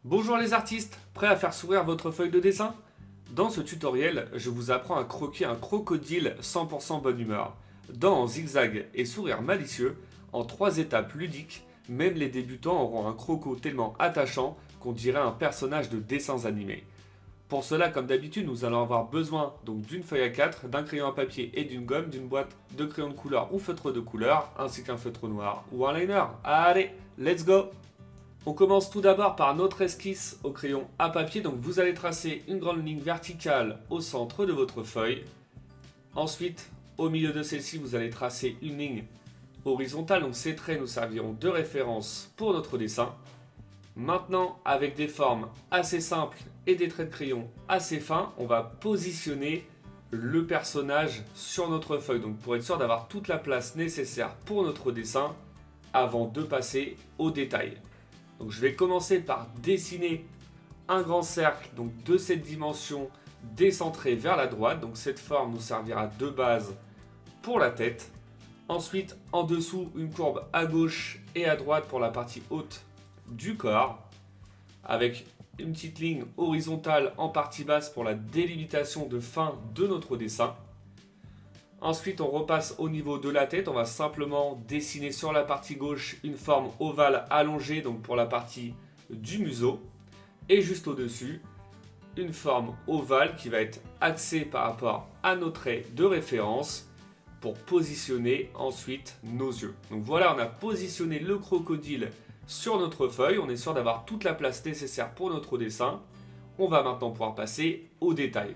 Bonjour les artistes, prêts à faire sourire votre feuille de dessin? Dans ce tutoriel, je vous apprends à croquer un crocodile 100% bonne humeur. Dents en zigzag et sourire malicieux, en 3 étapes ludiques, même les débutants auront un croco tellement attachant qu'on dirait un personnage de dessins animés. Pour cela, comme d'habitude, nous allons avoir besoin donc d'une feuille à 4, d'un crayon à papier et d'une gomme, d'une boîte de crayons de couleur ou feutre de couleur, ainsi qu'un feutre noir ou un liner. Allez, let's go! On commence tout d'abord par notre esquisse au crayon à papier. Donc vous allez tracer une grande ligne verticale au centre de votre feuille. Ensuite, au milieu de celle-ci, vous allez tracer une ligne horizontale. Donc ces traits nous serviront de référence pour notre dessin. Maintenant, avec des formes assez simples et des traits de crayon assez fins, on va positionner le personnage sur notre feuille. Donc pour être sûr d'avoir toute la place nécessaire pour notre dessin avant de passer au détail. Donc je vais commencer par dessiner un grand cercle donc de cette dimension décentré vers la droite. Donc cette forme nous servira de base pour la tête. Ensuite, en dessous, une courbe à gauche et à droite pour la partie haute du corps, avec une petite ligne horizontale en partie basse pour la délimitation de fin de notre dessin. Ensuite, on repasse au niveau de la tête. On va simplement dessiner sur la partie gauche une forme ovale allongée, donc pour la partie du museau. Et juste au-dessus, une forme ovale qui va être axée par rapport à nos traits de référence pour positionner ensuite nos yeux. Donc voilà, on a positionné le crocodile sur notre feuille. On est sûr d'avoir toute la place nécessaire pour notre dessin. On va maintenant pouvoir passer au détail.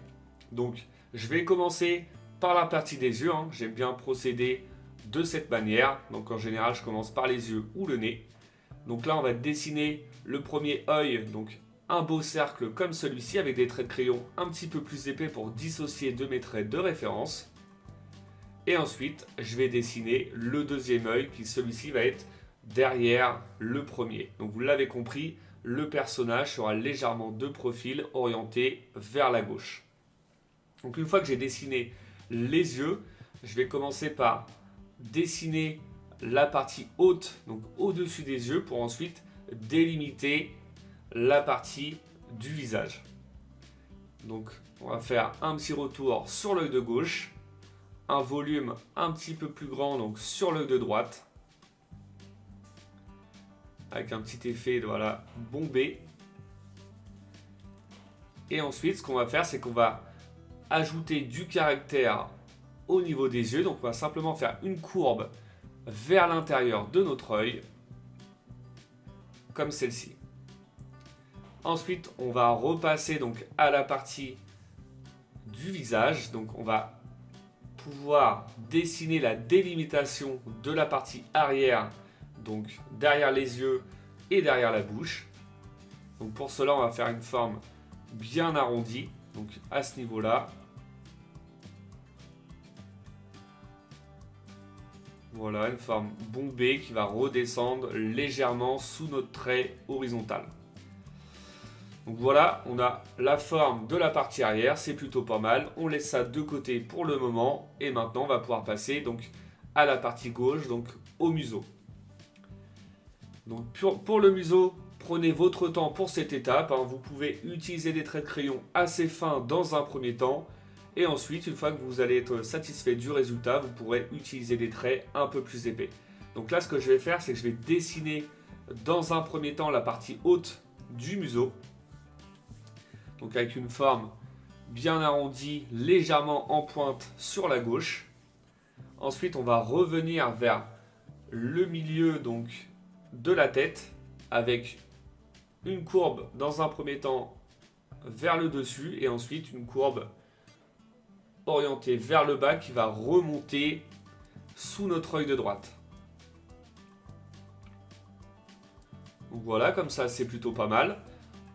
Donc, je vais commencer par la partie des yeux. J'aime bien procéder de cette manière. Donc en général, je commence par les yeux ou le nez. Donc là, on va dessiner le premier œil, donc un beau cercle comme celui-ci avec des traits de crayon un petit peu plus épais pour dissocier de mes traits de référence. Et ensuite, je vais dessiner le deuxième œil qui celui-ci va être derrière le premier. Donc vous l'avez compris, le personnage sera légèrement de profil orienté vers la gauche. Donc une fois que j'ai dessiné les yeux, je vais commencer par dessiner la partie haute, donc au-dessus des yeux, pour ensuite délimiter la partie du visage. Donc on va faire un petit retour sur l'œil de gauche, un volume un petit peu plus grand donc sur l'œil de droite, avec un petit effet de voilà, bombé. Et ensuite, ce qu'on va faire, c'est qu'on va ajouter du caractère au niveau des yeux. Donc on va simplement faire une courbe vers l'intérieur de notre œil, comme celle-ci. Ensuite, on va repasser donc à la partie du visage. Donc on va pouvoir dessiner la délimitation de la partie arrière, donc derrière les yeux et derrière la bouche. Donc pour cela, on va faire une forme bien arrondie, donc à ce niveau-là. Voilà, une forme bombée qui va redescendre légèrement sous notre trait horizontal. Donc voilà, on a la forme de la partie arrière, c'est plutôt pas mal. On laisse ça de côté pour le moment. Et maintenant, on va pouvoir passer donc à la partie gauche, donc au museau. Donc pour le museau, prenez votre temps pour cette étape. Vous pouvez utiliser des traits de crayon assez fins dans un premier temps. Et ensuite, une fois que vous allez être satisfait du résultat, vous pourrez utiliser des traits un peu plus épais. Donc là, ce que je vais faire, c'est que je vais dessiner dans un premier temps la partie haute du museau. Donc avec une forme bien arrondie, légèrement en pointe sur la gauche. Ensuite, on va revenir vers le milieu donc, de la tête avec une courbe dans un premier temps vers le dessus et ensuite une courbe orientée vers le bas qui va remonter sous notre œil de droite. Donc voilà, comme ça c'est plutôt pas mal.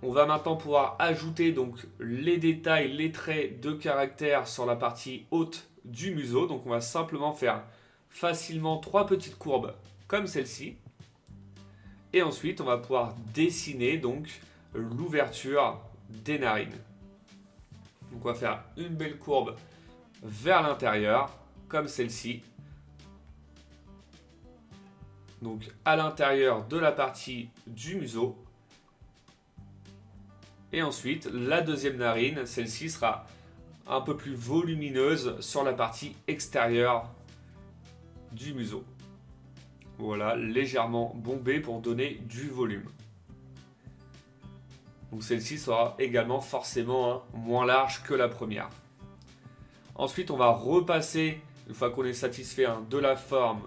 On va maintenant pouvoir ajouter donc les détails, les traits de caractère sur la partie haute du museau. Donc on va simplement faire facilement 3 petites courbes comme celle-ci. Et ensuite on va pouvoir dessiner donc l'ouverture des narines. Donc on va faire une belle courbe vers l'intérieur comme celle-ci. Donc à l'intérieur de la partie du museau. Et ensuite, la deuxième narine, celle-ci sera un peu plus volumineuse sur la partie extérieure du museau. Voilà, légèrement bombée pour donner du volume. Donc celle-ci sera également forcément moins large que la première. Ensuite, on va repasser, une fois qu'on est satisfait de la forme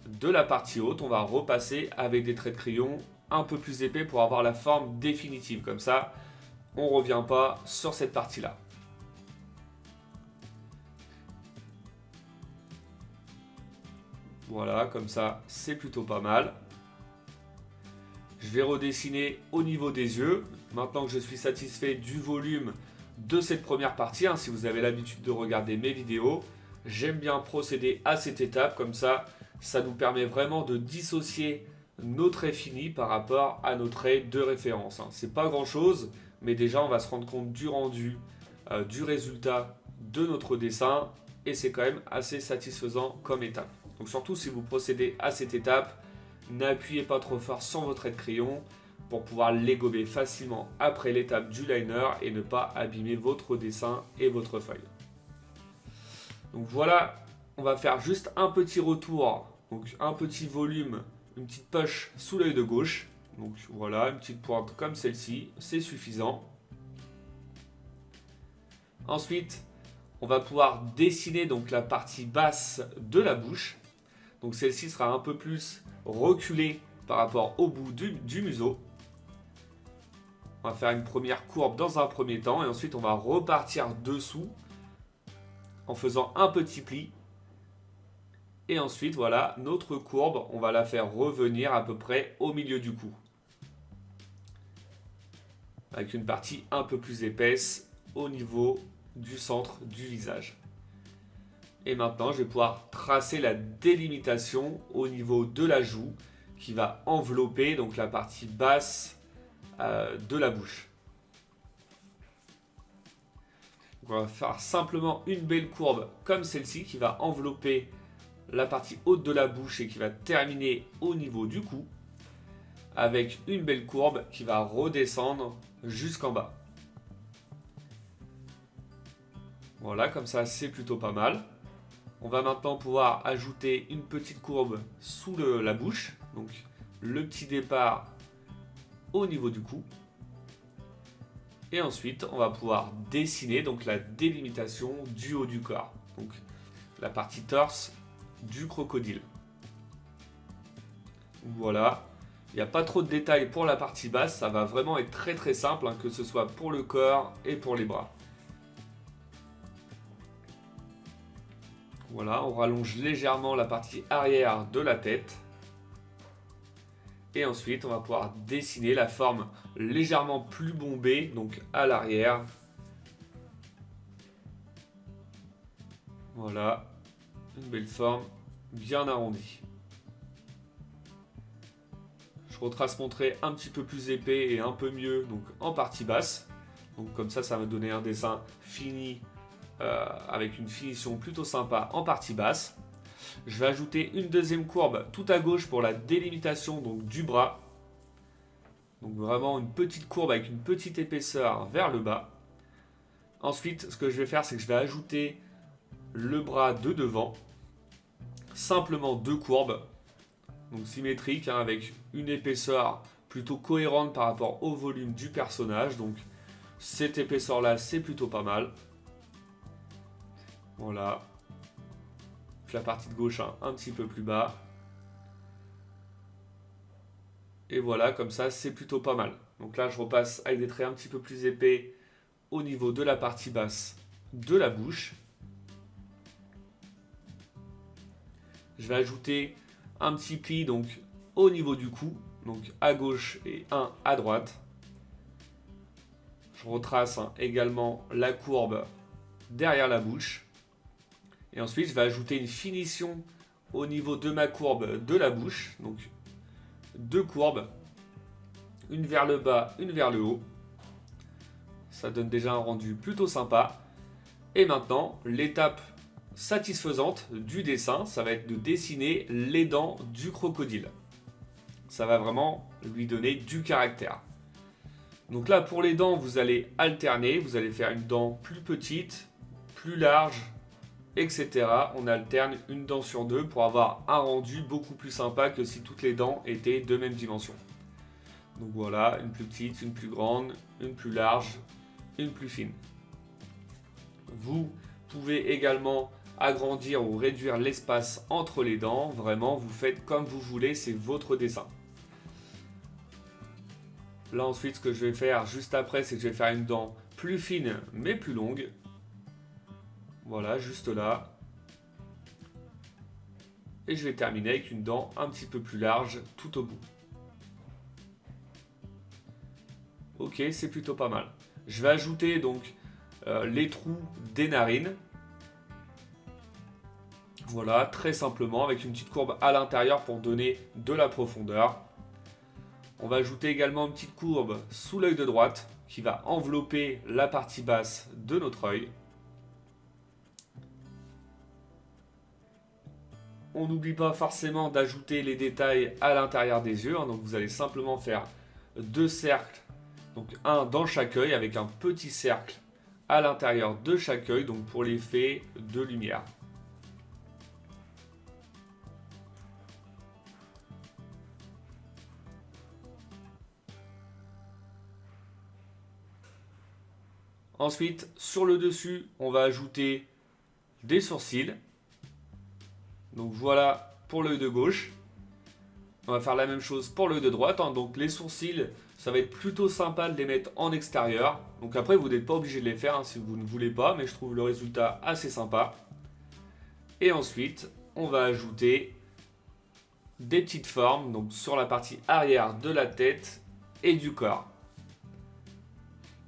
de la partie haute, on va repasser avec des traits de crayon un peu plus épais pour avoir la forme définitive. Comme ça, on ne revient pas sur cette partie-là. Voilà, comme ça, c'est plutôt pas mal. Je vais redessiner au niveau des yeux. Maintenant que je suis satisfait du volume de cette première partie, si vous avez l'habitude de regarder mes vidéos, j'aime bien procéder à cette étape. Comme ça, ça nous permet vraiment de dissocier nos traits finis par rapport à nos traits de référence. C'est pas grand chose, mais déjà on va se rendre compte du rendu, du résultat de notre dessin, et c'est quand même assez satisfaisant comme étape. Donc surtout si vous procédez à cette étape, n'appuyez pas trop fort sur vos traits de crayon pour pouvoir les gober facilement après l'étape du liner et ne pas abîmer votre dessin et votre feuille. Donc voilà, on va faire juste un petit retour, donc un petit volume, une petite poche sous l'œil de gauche. Donc voilà, une petite pointe comme celle-ci, c'est suffisant. Ensuite, on va pouvoir dessiner donc la partie basse de la bouche. Donc celle-ci sera un peu plus reculée par rapport au bout du museau. On va faire une première courbe dans un premier temps et ensuite on va repartir dessous en faisant un petit pli. Et ensuite, voilà, notre courbe, on va la faire revenir à peu près au milieu du cou. Avec une partie un peu plus épaisse au niveau du centre du visage. Et maintenant, je vais pouvoir tracer la délimitation au niveau de la joue qui va envelopper donc la partie basse de la bouche. Donc on va faire simplement une belle courbe comme celle-ci qui va envelopper la partie haute de la bouche et qui va terminer au niveau du cou, avec une belle courbe qui va redescendre jusqu'en bas. Voilà, comme ça c'est plutôt pas mal. On va maintenant pouvoir ajouter une petite courbe sous la bouche, donc le petit départ au niveau du cou. Et ensuite, on va pouvoir dessiner donc la délimitation du haut du corps, donc la partie torse du crocodile. Voilà, il n'y a pas trop de détails pour la partie basse, ça va vraiment être très très simple, que ce soit pour le corps et pour les bras. Voilà, on rallonge légèrement la partie arrière de la tête. Et ensuite, on va pouvoir dessiner la forme légèrement plus bombée, donc à l'arrière. Voilà, une belle forme bien arrondie. Je retrace mon trait un petit peu plus épais et un peu mieux donc en partie basse. Donc comme ça va donner un dessin fini avec une finition plutôt sympa en partie basse. Je vais ajouter une deuxième courbe tout à gauche pour la délimitation donc, du bras. Donc vraiment une petite courbe avec une petite épaisseur vers le bas. Ensuite, ce que je vais faire, c'est que je vais ajouter le bras de devant. Simplement deux courbes, donc symétriques, avec une épaisseur plutôt cohérente par rapport au volume du personnage. Donc cette épaisseur-là, c'est plutôt pas mal. Voilà. La partie de gauche un petit peu plus bas. Et voilà, comme ça, c'est plutôt pas mal. Donc là, je repasse avec des traits un petit peu plus épais au niveau de la partie basse de la bouche. Je vais ajouter un petit pli donc au niveau du cou, donc à gauche et un à droite. Je retrace également la courbe derrière la bouche. Et ensuite, je vais ajouter une finition au niveau de ma courbe de la bouche. Donc, deux courbes, une vers le bas, une vers le haut. Ça donne déjà un rendu plutôt sympa. Et maintenant, l'étape satisfaisante du dessin, ça va être de dessiner les dents du crocodile. Ça va vraiment lui donner du caractère. Donc là, pour les dents, vous allez alterner. Vous allez faire une dent plus petite, plus large, etc. On alterne une dent sur deux pour avoir un rendu beaucoup plus sympa que si toutes les dents étaient de même dimension. Donc voilà, une plus petite, une plus grande, une plus large, une plus fine. Vous pouvez également agrandir ou réduire l'espace entre les dents. Vraiment, vous faites comme vous voulez, c'est votre dessin. Là ensuite, ce que je vais faire juste après, c'est que je vais faire une dent plus fine mais plus longue. Voilà, juste là. Et je vais terminer avec une dent un petit peu plus large tout au bout. Ok, c'est plutôt pas mal. Je vais ajouter donc les trous des narines. Voilà, très simplement, avec une petite courbe à l'intérieur pour donner de la profondeur. On va ajouter également une petite courbe sous l'œil de droite qui va envelopper la partie basse de notre œil. On n'oublie pas forcément d'ajouter les détails à l'intérieur des yeux. Donc vous allez simplement faire deux cercles, donc un dans chaque œil avec un petit cercle à l'intérieur de chaque œil, donc pour l'effet de lumière. Ensuite, sur le dessus, on va ajouter des sourcils. Donc voilà pour l'œil de gauche. On va faire la même chose pour l'œil de droite. Donc les sourcils, ça va être plutôt sympa de les mettre en extérieur. Donc après, vous n'êtes pas obligé de les faire si vous ne voulez pas, mais je trouve le résultat assez sympa. Et ensuite, on va ajouter des petites formes donc sur la partie arrière de la tête et du corps.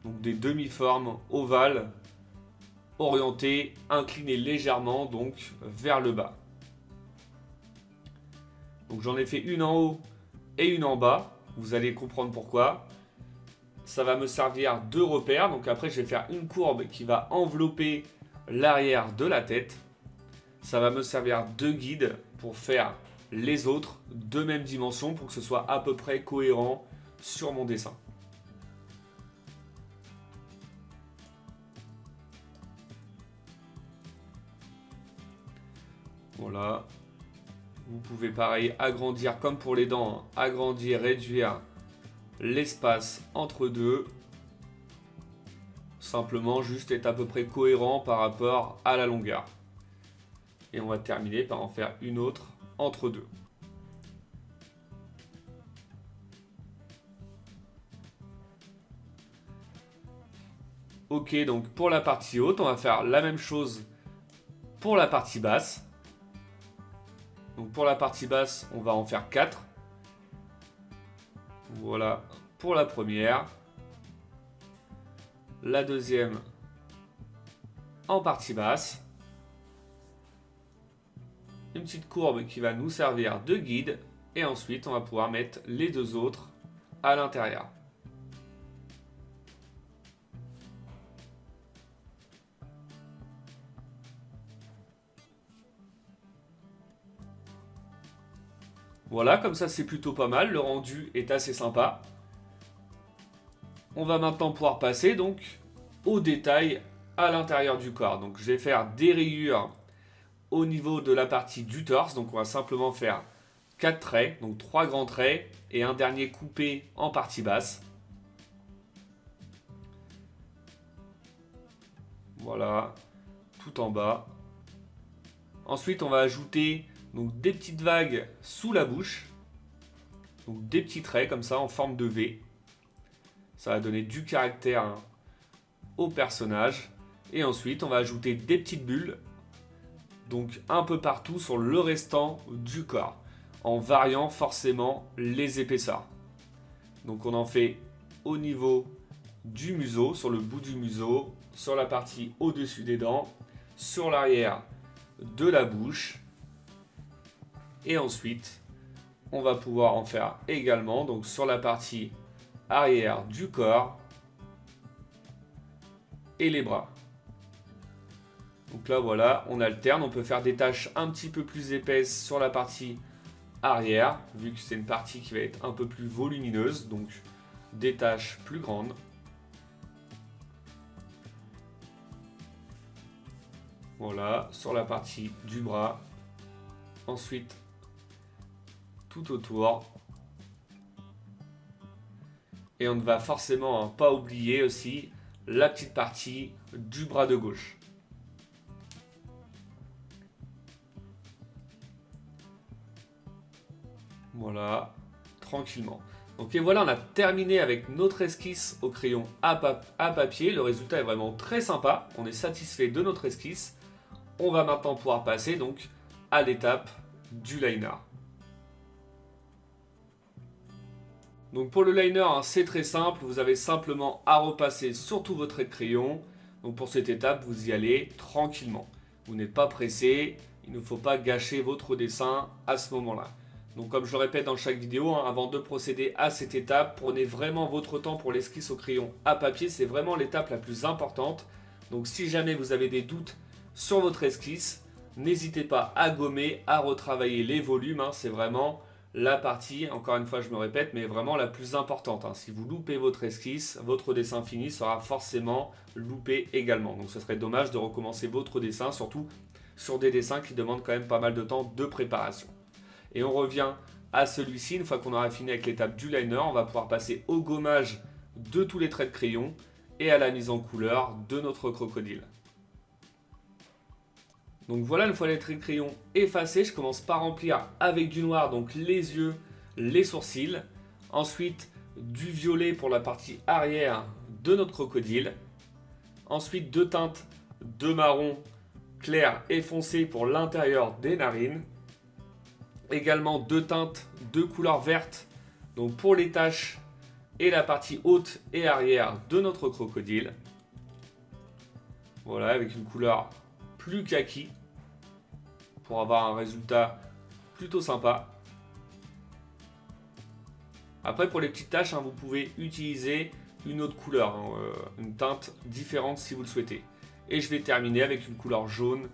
Donc des demi-formes ovales, orientées, inclinées légèrement donc vers le bas. Donc j'en ai fait une en haut et une en bas. Vous allez comprendre pourquoi. Ça va me servir de repère. Donc après, je vais faire une courbe qui va envelopper l'arrière de la tête. Ça va me servir de guide pour faire les autres de même dimension pour que ce soit à peu près cohérent sur mon dessin. Voilà. Vous pouvez pareil agrandir comme pour les dents, agrandir, réduire l'espace entre deux. Simplement juste être à peu près cohérent par rapport à la longueur. Et on va terminer par en faire une autre entre deux. Ok, donc pour la partie haute, on va faire la même chose pour la partie basse. Donc pour la partie basse, on va en faire 4. Voilà pour la première. La deuxième en partie basse. Une petite courbe qui va nous servir de guide. Et ensuite, on va pouvoir mettre les deux autres à l'intérieur. Voilà, comme ça c'est plutôt pas mal, le rendu est assez sympa. On va maintenant pouvoir passer donc aux détails à l'intérieur du corps. Donc je vais faire des rayures au niveau de la partie du torse. Donc on va simplement faire 4 traits, donc 3 grands traits et un dernier coupé en partie basse. Voilà, tout en bas. Ensuite on va ajouter donc des petites vagues sous la bouche, donc des petits traits comme ça en forme de V. Ça va donner du caractère au personnage. Et ensuite on va ajouter des petites bulles, donc un peu partout sur le restant du corps, en variant forcément les épaisseurs. Donc on en fait au niveau du museau, sur le bout du museau, sur la partie au-dessus des dents, sur l'arrière de la bouche. Et ensuite, on va pouvoir en faire également donc sur la partie arrière du corps et les bras. Donc là voilà, on alterne, on peut faire des taches un petit peu plus épaisses sur la partie arrière, vu que c'est une partie qui va être un peu plus volumineuse. Donc des taches plus grandes. Voilà, sur la partie du bras. Ensuite, tout autour. Et on ne va forcément pas oublier aussi la petite partie du bras de gauche. Voilà, tranquillement. Donc et voilà, on a terminé avec notre esquisse au crayon à papier. Le résultat est vraiment très sympa. On est satisfait de notre esquisse. On va maintenant pouvoir passer donc à l'étape du liner. Donc pour le liner, hein, c'est très simple. Vous avez simplement à repasser sur tout votre trait de crayon. Donc pour cette étape, vous y allez tranquillement. Vous n'êtes pas pressé. Il ne faut pas gâcher votre dessin à ce moment-là. Donc comme je le répète dans chaque vidéo, hein, avant de procéder à cette étape, prenez vraiment votre temps pour l'esquisse au crayon à papier. C'est vraiment l'étape la plus importante. Donc si jamais vous avez des doutes sur votre esquisse, n'hésitez pas à gommer, à retravailler les volumes. Hein, c'est vraiment la partie, encore une fois je me répète, mais vraiment la plus importante. Hein. Si vous loupez votre esquisse, votre dessin fini sera forcément loupé également. Donc ce serait dommage de recommencer votre dessin, surtout sur des dessins qui demandent quand même pas mal de temps de préparation. Et on revient à celui-ci, une fois qu'on aura fini avec l'étape du liner, on va pouvoir passer au gommage de tous les traits de crayon et à la mise en couleur de notre crocodile. Donc voilà, une fois les traits de crayon effacés, je commence par remplir avec du noir donc les yeux, les sourcils. Ensuite du violet pour la partie arrière de notre crocodile. Ensuite deux teintes de marron clair et foncé pour l'intérieur des narines. Également deux teintes de couleur verte donc pour les taches et la partie haute et arrière de notre crocodile. Voilà, avec une couleur plus kaki pour avoir un résultat plutôt sympa. Après pour les petites taches, hein, vous pouvez utiliser une autre couleur, hein, une teinte différente si vous le souhaitez. Et je vais terminer avec une couleur jaune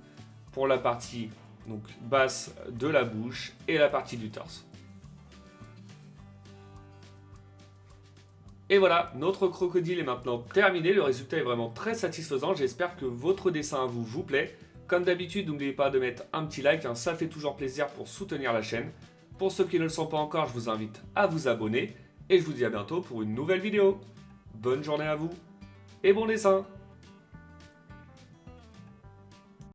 pour la partie donc basse de la bouche et la partie du torse. Et voilà, notre crocodile est maintenant terminé. Le résultat est vraiment très satisfaisant. J'espère que votre dessin vous plaît. Comme d'habitude, n'oubliez pas de mettre un petit like, hein, ça fait toujours plaisir pour soutenir la chaîne. Pour ceux qui ne le sont pas encore, je vous invite à vous abonner. Et je vous dis à bientôt pour une nouvelle vidéo. Bonne journée à vous et bon dessin!